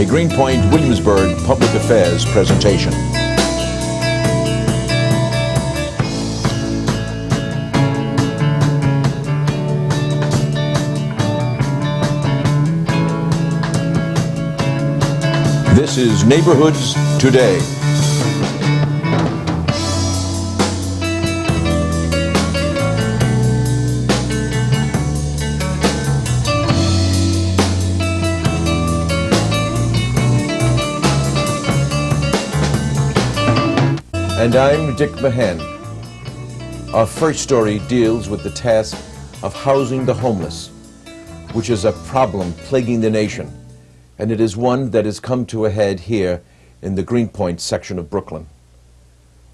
a Greenpoint Williamsburg Public Affairs presentation. This is Neighborhoods Today. And I'm Dick Mahon. Our first story deals with the task of housing the homeless, which is a problem plaguing the nation, and it is one that has come to a head here in the Greenpoint section of Brooklyn.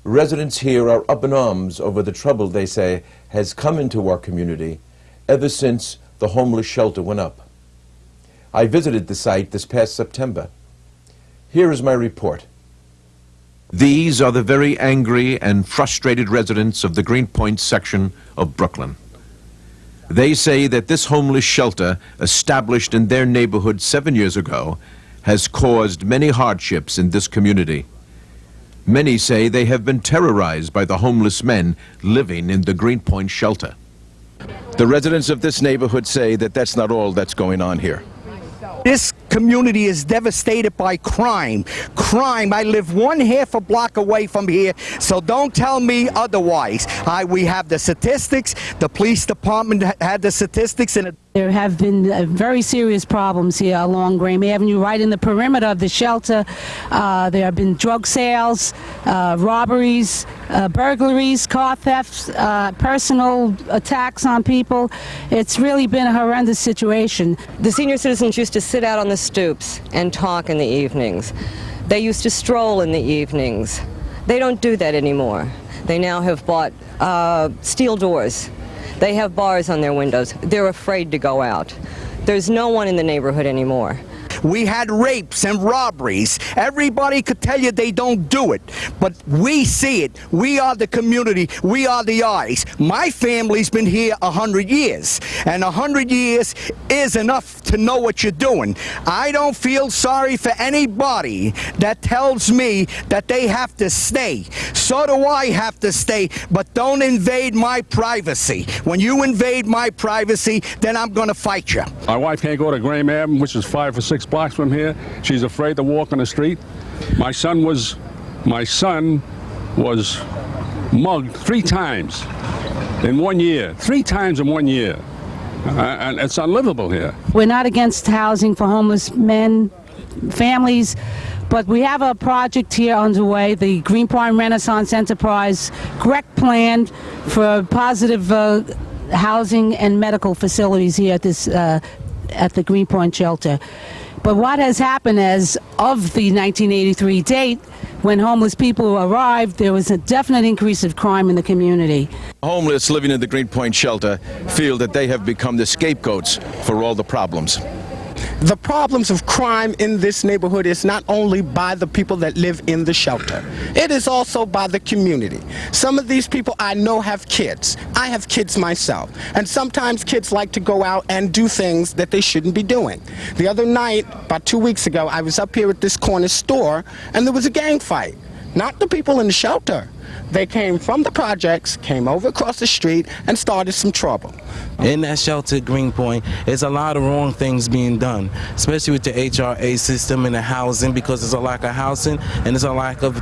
Residents here are up in arms over the trouble they say has come into our community ever since the homeless shelter went up. I visited the site this past September. Here is my report. These are the very angry and frustrated residents of the Greenpoint section of Brooklyn. They say that this homeless shelter, established in their neighborhood 7 years ago, has caused many hardships in this community. Many say they have been terrorized by the homeless men living in the Greenpoint shelter. The residents of this neighborhood say that that's not all that's going on here. This community is devastated by crime. Crime. I live 1/2 a block away from here, so don't tell me otherwise. We have the statistics. The police department had the statistics, and there have been very serious problems here along Graham Avenue, right in the perimeter of the shelter. There have been drug sales, robberies, burglaries, car thefts, personal attacks on people. It's really been a horrendous situation. The senior citizens used to sit out on the stoops and talk in the evenings. They used to stroll in the evenings. They don't do that anymore. They now have bought steel doors. They have bars on their windows. They're afraid to go out. There's no one in the neighborhood anymore. We had rapes and robberies. Everybody could tell you they don't do it, but we see it. We are the community. We are the eyes. My family's been here 100 years, and 100 years is enough to know what you're doing. I don't feel sorry for anybody that tells me that they have to stay. So do I have to stay, but don't invade my privacy. When you invade my privacy, then I'm going to fight you. My wife can't go to Graham Avenue, which is 5 or 6 blocks from here. She's afraid to walk on the street. My son was mugged 3 times in 1 year. 3 times in 1 year. And it's unlivable here. We're not against housing for homeless men, families, but we have a project here underway, the Greenpoint Renaissance Enterprise GREC plan for positive housing and medical facilities here at this at the Greenpoint shelter. But what has happened as of the 1983 date, when homeless people arrived, there was a definite increase of crime in the community. Homeless living in the Greenpoint shelter feel that they have become the scapegoats for all the problems. The problems of crime in this neighborhood is not only by the people that live in the shelter. It is also by the community. Some of these people I know have kids. I have kids myself. And sometimes kids like to go out and do things that they shouldn't be doing. The other night, about 2 weeks ago, I was up here at this corner store, and there was a gang fight. Not the people in the shelter. They came from the projects, came over across the street, and started some trouble. In that shelter, Greenpoint, there's a lot of wrong things being done, especially with the HRA system and the housing, because there's a lack of housing and there's a lack of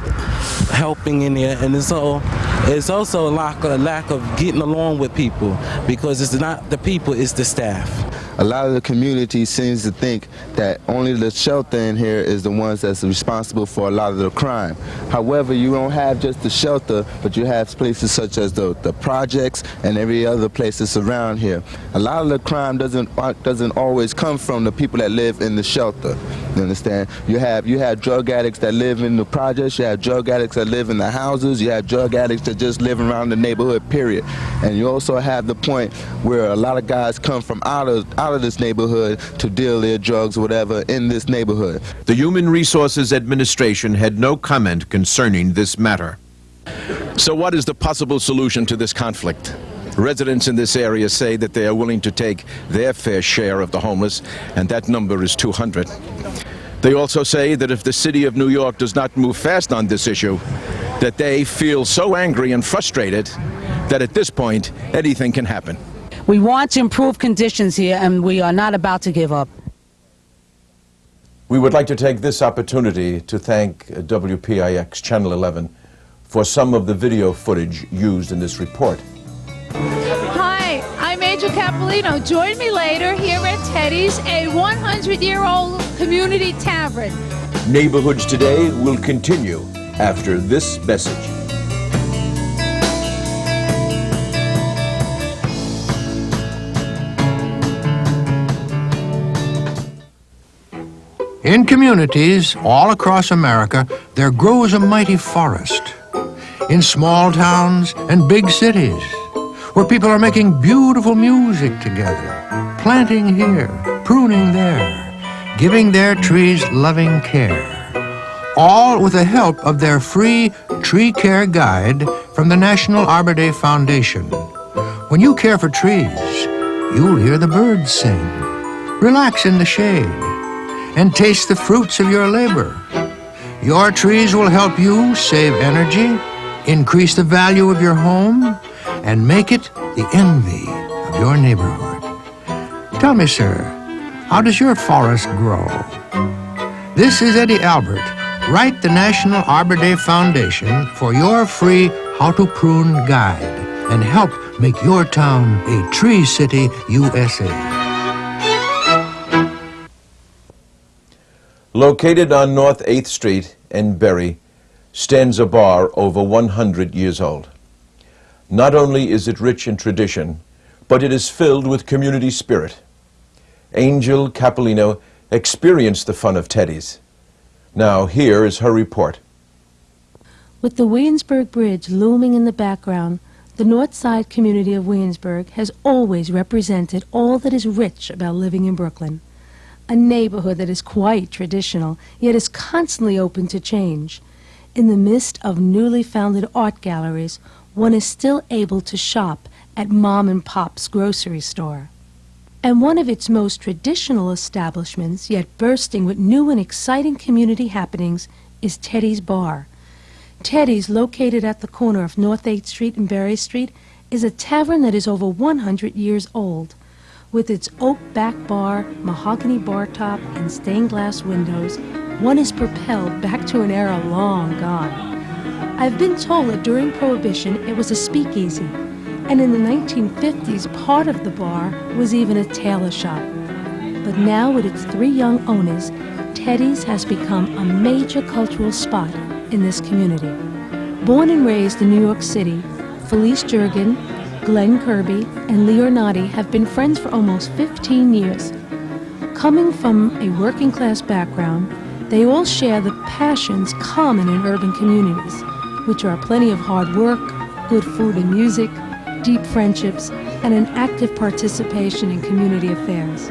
helping in there, and it's also a lack of getting along with people, because it's not the people, it's the staff. A lot of the community seems to think that only the shelter in here is the ones that's responsible for a lot of the crime. However, you don't have just the shelter, but you have places such as the projects and every other place that's around here. A lot of the crime doesn't always come from the people that live in the shelter. You understand? You have drug addicts that live in the projects, you have drug addicts that live in the houses, you have drug addicts that just live around the neighborhood, period. And you also have the point where a lot of guys come from out of this neighborhood to deal their drugs or whatever in this neighborhood. The Human Resources Administration had no comment concerning this matter. So what is the possible solution to this conflict? Residents in this area say that they are willing to take their fair share of the homeless, and that number is 200. They also say that if the city of New York does not move fast on this issue, that they feel so angry and frustrated that at this point, anything can happen. We want to improve conditions here, and we are not about to give up. We would like to take this opportunity to thank WPIX Channel 11 for some of the video footage used in this report. Hi, I'm Major Cappellino. Join me later here at Teddy's, a 100-year-old community tavern. Neighborhoods Today will continue after this message. In communities all across America, there grows a mighty forest. In small towns and big cities, where people are making beautiful music together, planting here, pruning there, giving their trees loving care, all with the help of their free tree care guide from the National Arbor Day Foundation. When you care for trees, you'll hear the birds sing, relax in the shade, and taste the fruits of your labor. Your trees will help you save energy, increase the value of your home, and make it the envy of your neighborhood. Tell me, sir, how does your forest grow? This is Eddie Albert. Write the National Arbor Day Foundation for your free How to Prune guide and help make your town a Tree City, USA. Located on North 8th Street in Berry stands a bar over 100 years old. Not only is it rich in tradition, but it is filled with community spirit. Angel Cappellino experienced the fun of Teddy's. Now here is her report. With the Williamsburg Bridge looming in the background, the North Side community of Williamsburg has always represented all that is rich about living in Brooklyn. A neighborhood that is quite traditional, yet is constantly open to change. In the midst of newly founded art galleries, one is still able to shop at Mom and Pop's grocery store. And one of its most traditional establishments, yet bursting with new and exciting community happenings, is Teddy's Bar. Teddy's, located at the corner of North 8th Street and Berry Street, is a tavern that is over 100 years old. With its oak back bar, mahogany bar top, and stained glass windows, one is propelled back to an era long gone. I've been told that during Prohibition it was a speakeasy, and in the 1950s part of the bar was even a tailor shop. But now with its 3 young owners, Teddy's has become a major cultural spot in this community. Born and raised in New York City, Felice Jurgen, Glenn Kirby, and Lee Ornati have been friends for almost 15 years. Coming from a working-class background, they all share the passions common in urban communities, which are plenty of hard work, good food and music, deep friendships, and an active participation in community affairs.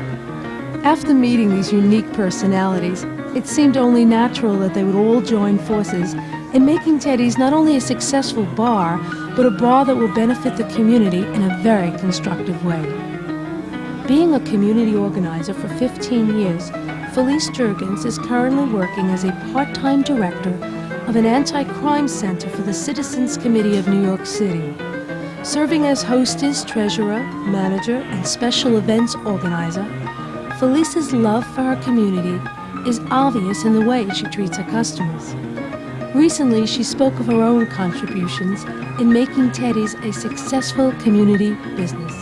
After meeting these unique personalities, it seemed only natural that they would all join forces in making Teddy's not only a successful bar, but a bar that will benefit the community in a very constructive way. Being a community organizer for 15 years, Felice Jurgens is currently working as a part-time director of an anti-crime center for the Citizens Committee of New York City. Serving as hostess, treasurer, manager, and special events organizer, Felice's love for her community is obvious in the way she treats her customers. Recently, she spoke of her own contributions in making Teddy's a successful community business.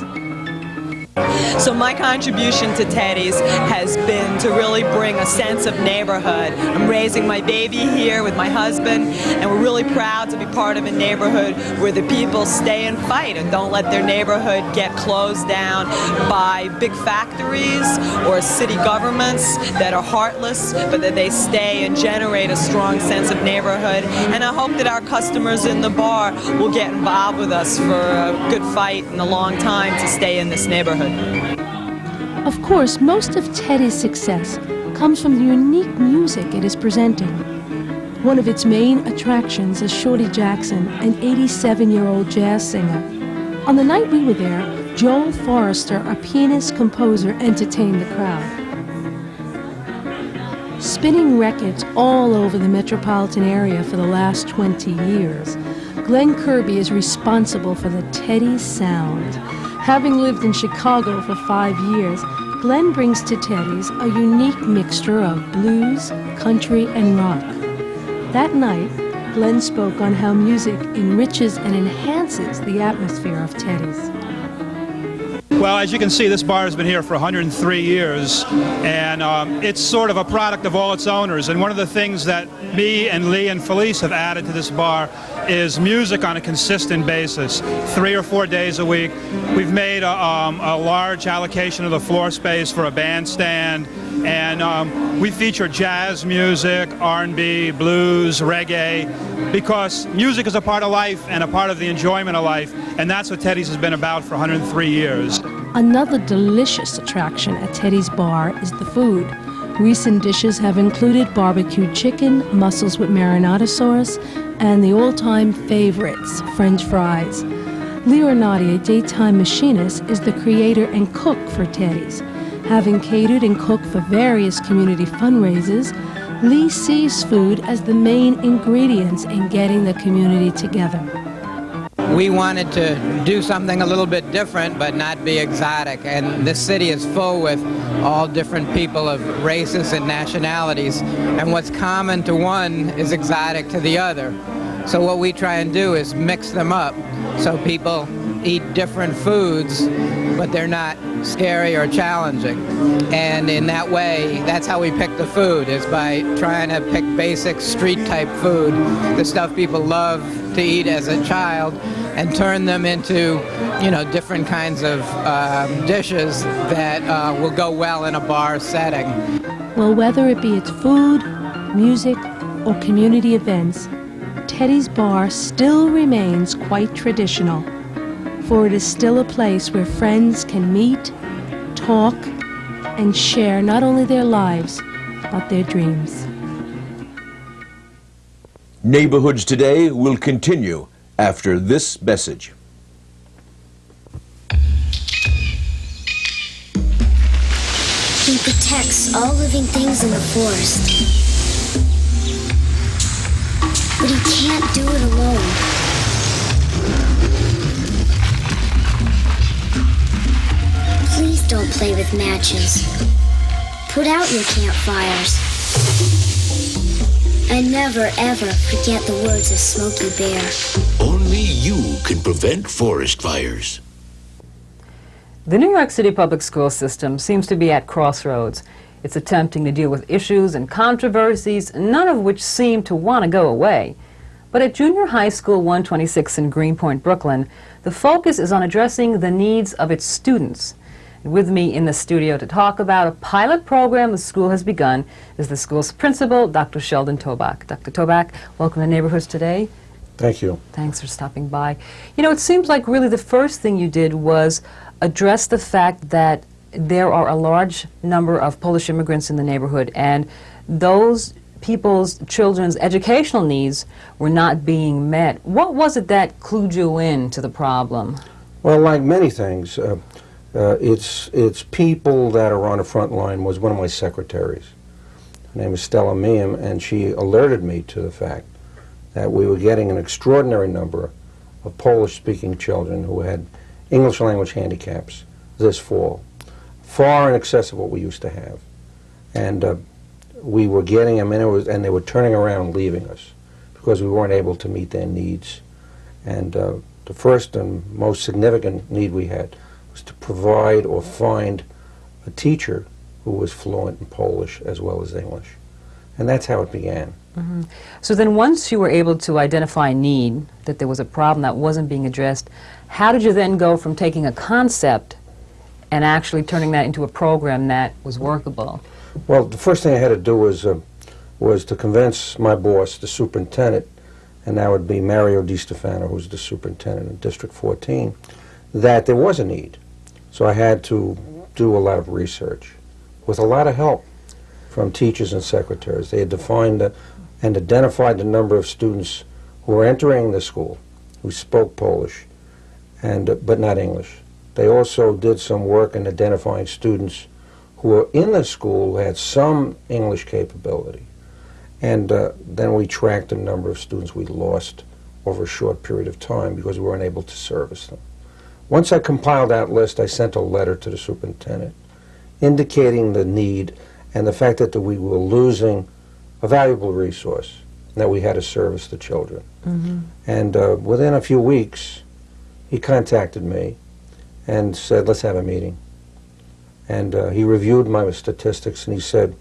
So my contribution to Teddy's has been to really bring a sense of neighborhood. I'm raising my baby here with my husband, and we're really proud to be part of a neighborhood where the people stay and fight and don't let their neighborhood get closed down by big factories or city governments that are heartless, but that they stay and generate a strong sense of neighborhood. And I hope that our customers in the bar will get involved with us for a good fight and a long time to stay in this neighborhood. Of course, most of Teddy's success comes from the unique music it is presenting. One of its main attractions is Shorty Jackson, an 87-year-old jazz singer. On the night we were there, Joel Forrester, a pianist-composer, entertained the crowd. Spinning records all over the metropolitan area for the last 20 years, Glenn Kirby is responsible for the Teddy's sound. Having lived in Chicago for 5 years, Glenn brings to Teddy's a unique mixture of blues, country, and rock. That night, Glenn spoke on how music enriches and enhances the atmosphere of Teddy's. Well, as you can see, this bar has been here for 103 years, and it's sort of a product of all its owners. And one of the things that me and Lee and Felice have added to this bar is music on a consistent basis, 3 or 4 days a week. We've made a large allocation of the floor space for a bandstand, and we feature jazz music, R&B, blues, reggae, because music is a part of life and a part of the enjoyment of life, and that's what Teddy's has been about for 103 years. Another delicious attraction at Teddy's Bar is the food. Recent dishes have included barbecued chicken, mussels with marinara sauce, and the all-time favorites, French fries. Lee Renati, a daytime machinist, is the creator and cook for Teddy's. Having catered and cooked for various community fundraisers, Lee sees food as the main ingredients in getting the community together. We wanted to do something a little bit different but not be exotic, and this city is full with all different people of races and nationalities, and what's common to one is exotic to the other. So what we try and do is mix them up so people eat different foods but they're not scary or challenging. And in that way, that's how we pick the food, is by trying to pick basic street type food, the stuff people love to eat as a child, and turn them into, you know, different kinds of dishes that will go well in a bar setting. Well, whether it be its food, music, or community events, Teddy's Bar still remains quite traditional, for it is still a place where friends can meet, talk, and share not only their lives, but their dreams. Neighborhoods Today will continue after this message. He protects all living things in the forest. But he can't do it alone. Please don't play with matches. Put out your campfires. And never, ever forget the words of Smokey Bear. Only you can prevent forest fires. The New York City public school system seems to be at crossroads. It's attempting to deal with issues and controversies, none of which seem to want to go away. But at Junior High School 126 in Greenpoint, Brooklyn, the focus is on addressing the needs of its students. With me in the studio to talk about a pilot program the school has begun is the school's principal, Dr. Sheldon Toback. Dr. Toback, welcome to Neighborhoods Today. Thank you. Thanks for stopping by. You know, it seems like really the first thing you did was address the fact that there are a large number of Polish immigrants in the neighborhood, and those people's children's educational needs were not being met. What was it that clued you in to the problem? Well, like many things, it's people that are on the front line. Was one of my secretaries. Her name is Stella Meehan, and she alerted me to the fact that we were getting an extraordinary number of Polish-speaking children who had English language handicaps this fall, far in excess of what we used to have. And we were getting them, and they were turning around, leaving us, because we weren't able to meet their needs. And the first and most significant need we had was to provide or find a teacher who was fluent in Polish as well as English. And that's how it began. Mm-hmm. So then once you were able to identify a need, that there was a problem that wasn't being addressed, how did you then go from taking a concept and actually turning that into a program that was workable? Well, the first thing I had to do was to convince my boss, the superintendent, and that would be Mario Di Stefano, who's the superintendent in District 14, that there was a need. So I had to do a lot of research with a lot of help from teachers and secretaries. They had defined and identified the number of students who were entering the school who spoke Polish, but not English. They also did some work in identifying students who were in the school who had some English capability. And then we tracked the number of students we lost over a short period of time because we weren't able to service them. Once I compiled that list, I sent a letter to the superintendent indicating the need and the fact that we were losing a valuable resource, that we had to service the children. Mm-hmm. And within a few weeks, he contacted me and said, let's have a meeting. And he reviewed my statistics and he said,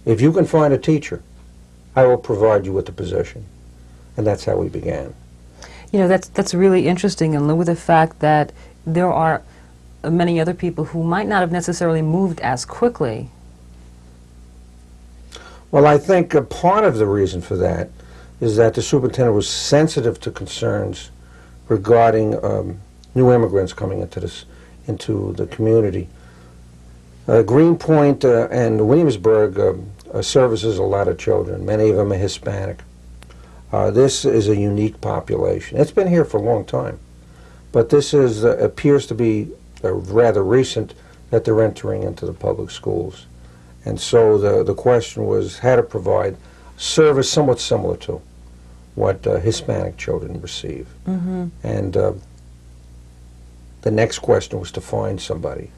if you can find a teacher, I will provide you with the position. And that's how we began. You know, that's really interesting, and with the fact that there are many other people who might not have necessarily moved as quickly. Well, I think a part of the reason for that is that the superintendent was sensitive to concerns regarding new immigrants coming into the community. Greenpoint and Williamsburg services a lot of children. Many of them are Hispanic. This is a unique population. It's been here for a long time, but this is appears to be rather recent that they're entering into the public schools. And so the question was how to provide service somewhat similar to what Hispanic children receive. Mm-hmm. And the next question was to find somebody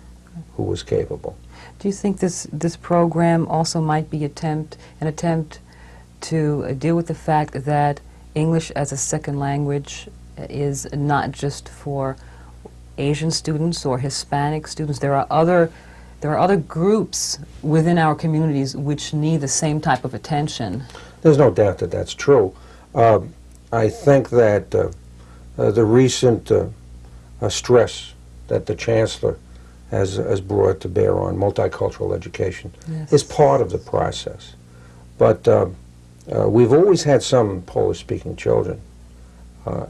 who was capable. Do you think this program also might be an attempt to deal with the fact that English as a second language is not just for Asian students or Hispanic students? There are other groups within our communities which need the same type of attention. There's no doubt that that's true. I think that the recent stress that the Chancellor has brought to bear on multicultural education is part of the process. But we've always had some Polish-speaking children,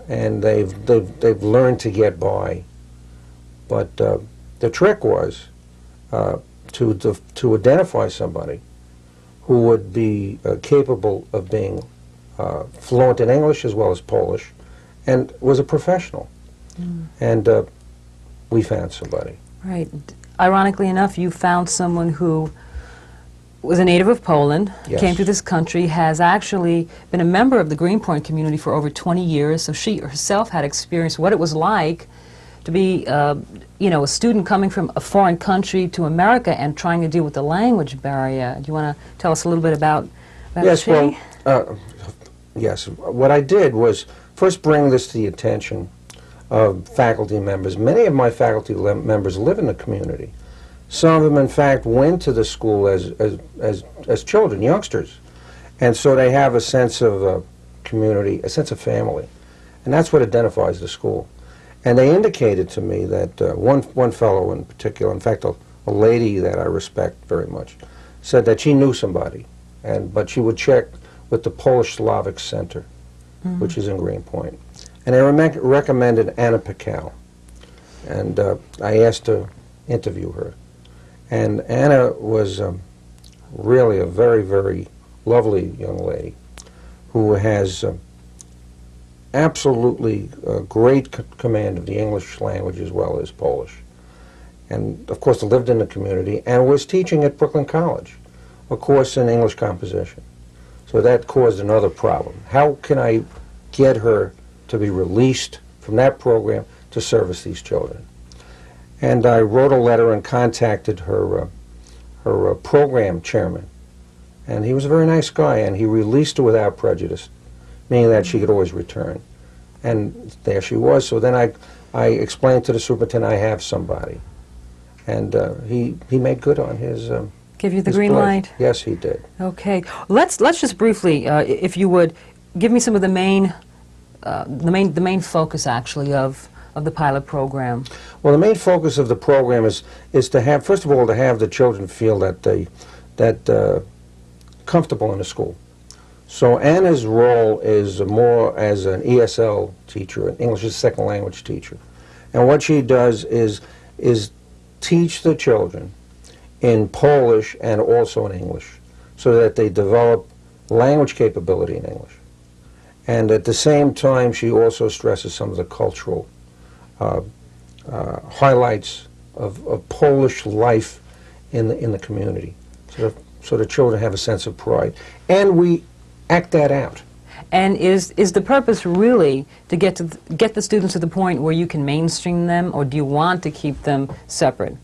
and they've learned to get by. But the trick was to identify somebody who would be capable of being fluent in English as well as Polish, and was a professional. Mm. And we found somebody. Right. Ironically enough, you found someone who was a native of Poland, Yes. came to this country, has actually been a member of the Greenpoint community for over 20 years, so she herself had experienced what it was like to be, you know, a student coming from a foreign country to America and trying to deal with the language barrier. Do you want to tell us a little bit about Yes, she? well, yes. What I did was first bring this to the attention of faculty members. Many of my faculty members live in the community. Some of them, in fact, went to the school as children, youngsters. And so they have a sense of community, a sense of family. And that's what identifies the school. And they indicated to me that one fellow in particular, in fact, a lady that I respect very much, said that she knew somebody, but she would check with the Polish Slavic Center, which is in Greenpoint. And they recommended Anna Pelc. And I asked to interview her. And Anna was really a very, very lovely young lady who has absolutely great command of the English language as well as Polish. And, of course, lived in the community and was teaching at Brooklyn College, a course in English composition. So that caused another problem. How can I get her to be released from that program to service these children? And I wrote a letter and contacted her program chairman. And he was a very nice guy, and he released her without prejudice, meaning that she could always return. And there she was. So then I explained to the superintendent I have somebody. And he made good on his Give you the his green pledge. light? Yes, he did. Okay. Let's just briefly, if you would, give me some of the main focus, actually, of the pilot program. Well, the main focus of the program is to have, first of all, to have the children feel that comfortable in the school. So Anna's role is more as an ESL teacher, an English as a second language teacher. And what she does is teach the children in Polish and also in English so that they develop language capability in English. And at the same time, she also stresses some of the cultural highlights of Polish life in the community, so the children have a sense of pride. And we act that out. And is the purpose really to get the students to the point where you can mainstream them, or do you want to keep them separate?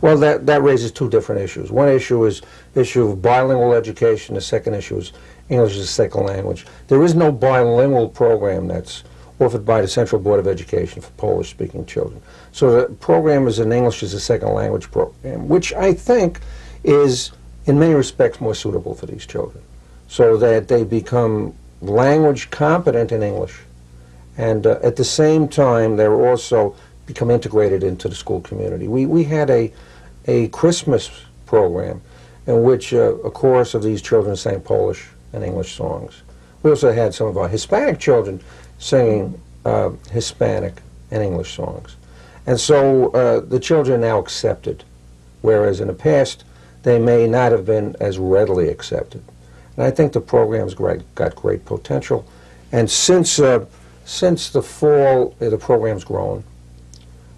Well, that raises two different issues. One issue is the issue of bilingual education. The second issue is English as a second language. There is no bilingual program that's offered by the Central Board of Education for Polish-speaking children. So the program is an English as a second language program, which I think is, in many respects, more suitable for these children, so that they become language competent in English, and at the same time they're also become integrated into the school community. We had a Christmas program in which a chorus of these children sang Polish and English songs. We also had some of our Hispanic children singing Hispanic and English songs. And so the children are now accepted, whereas in the past they may not have been as readily accepted. And I think the program's got great potential. And since the fall, the program's grown.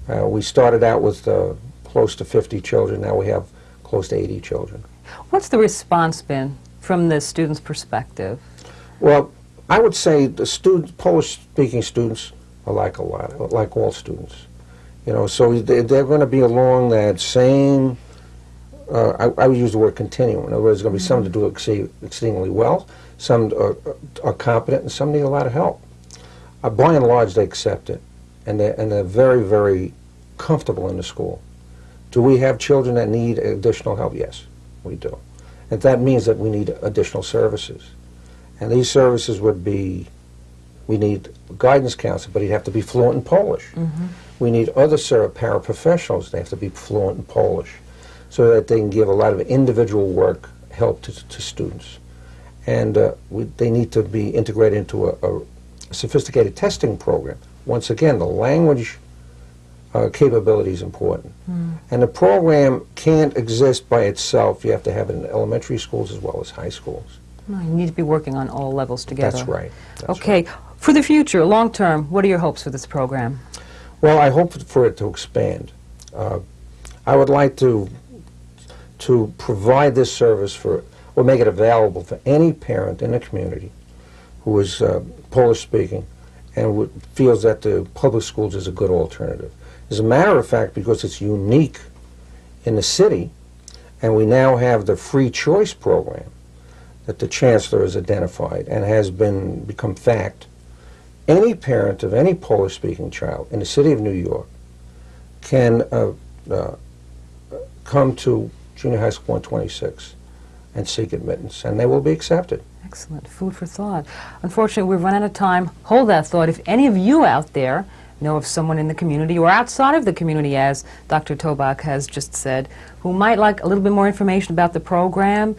We started out with close to 50 children. Now we have close to 80 children. What's the response been from the students' perspective? Well, I would say the Polish-speaking students are like all students. You know, so they're going to be along that same. I would use the word continuum. In other words, there's going to be some that do exceedingly well, some are competent, and some need a lot of help. By and large, they accept it, and they're very, very comfortable in the school. Do we have children that need additional help? Yes, we do. And that means that we need additional services. And these services would be, we need guidance counselor, but he'd have to be fluent in Polish. We need other paraprofessionals, they have to be fluent in Polish, so that they can give a lot of individual work help to students. And they need to be integrated into a sophisticated testing program. Once again, the language capability is important. And the program can't exist by itself. You have to have it in elementary schools as well as high schools. Well, you need to be working on all levels together. That's right. Okay. For the future, long term, what are your hopes for this program? Well, I hope for it to expand. I would like to provide this service for, or make it available for any parent in the community who is Polish-speaking and feels that the public schools is a good alternative. As a matter of fact, because it's unique in the city, and we now have the free choice program that the chancellor has identified and has become fact, any parent of any Polish-speaking child in the city of New York can come to Junior High School 126 and seek admittance, and they will be accepted. Excellent. Food for thought. Unfortunately, we've run out of time. Hold that thought. If any of you out there know of someone in the community or outside of the community, as Dr. Toback has just said, who might like a little bit more information about the program,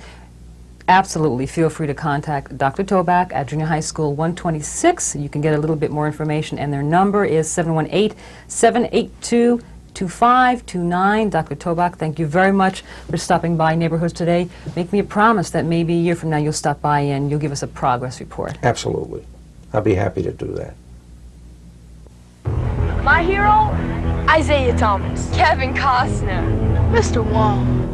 absolutely feel free to contact Dr. Toback at Junior High School 126. You can get a little bit more information, and their number is 718-782-2529. Dr. Toback, thank you very much for stopping by Neighborhoods today. Make me a promise that maybe a year from now you'll stop by and you'll give us a progress report. Absolutely. I'll be happy to do that. My hero? Isaiah Thomas. Kevin Costner. Mr. Wong.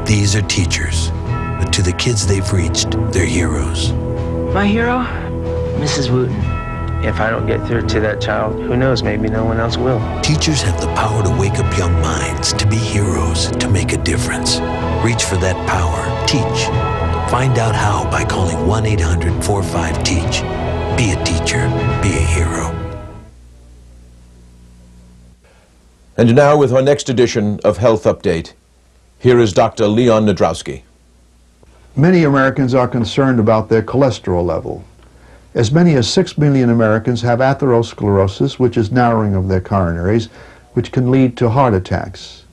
These are teachers, but to the kids they've reached, they're heroes. My hero? Mrs. Wooten. If I don't get through to that child, who knows, maybe no one else will. Teachers have the power to wake up young minds, to be heroes, to make a difference. Reach for that power. Teach. Find out how by calling 1-800-45-TEACH. Be a teacher. Be a hero. And now with our next edition of Health Update, here is Dr. Leon Nadrowski. Many Americans are concerned about their cholesterol level. As many as 6 million Americans have atherosclerosis, which is narrowing of their coronaries, which can lead to heart attacks.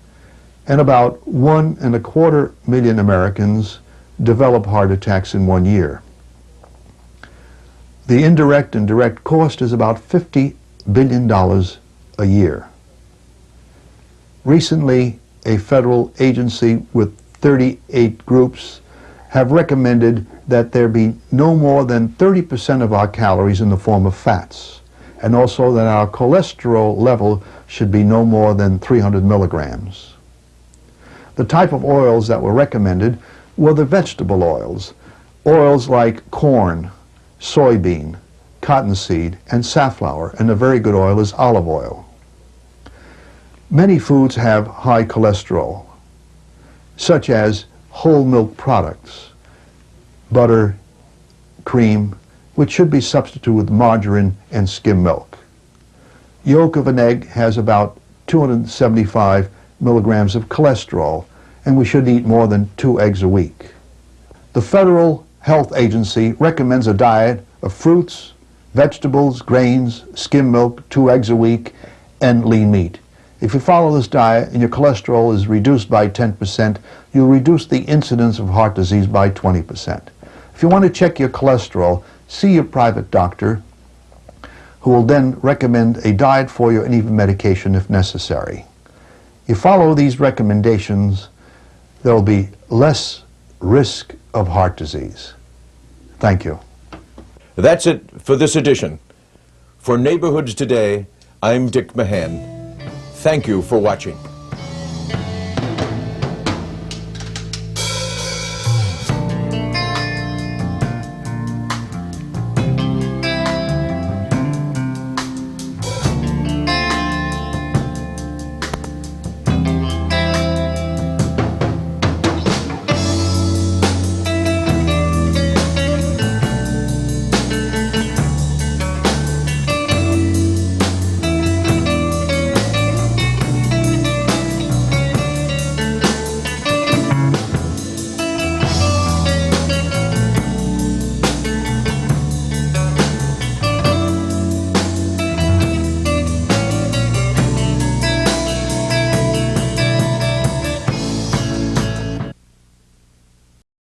And about 1.25 million Americans develop heart attacks in 1 year. The indirect and direct cost is about $50 billion a year. Recently, a federal agency with 38 groups have recommended that there be no more than 30% of our calories in the form of fats, and also that our cholesterol level should be no more than 300 milligrams. The type of oils that were recommended were the vegetable oils. Oils like corn, soybean, cottonseed, and safflower, and a very good oil is olive oil. Many foods have high cholesterol, such as whole milk products, butter, cream, which should be substituted with margarine and skim milk. Yolk of an egg has about 275 milligrams of cholesterol, and we should eat more than 2 eggs a week. The Federal Health Agency recommends a diet of fruits, vegetables, grains, skim milk, 2 eggs a week, and lean meat. If you follow this diet and your cholesterol is reduced by 10%, you'll reduce the incidence of heart disease by 20%. If you want to check your cholesterol, see your private doctor, who will then recommend a diet for you and even medication if necessary. You follow these recommendations, there will be less risk of heart disease. Thank you. That's it for this edition. For Neighborhoods Today, I'm Dick Mahon. Thank you for watching.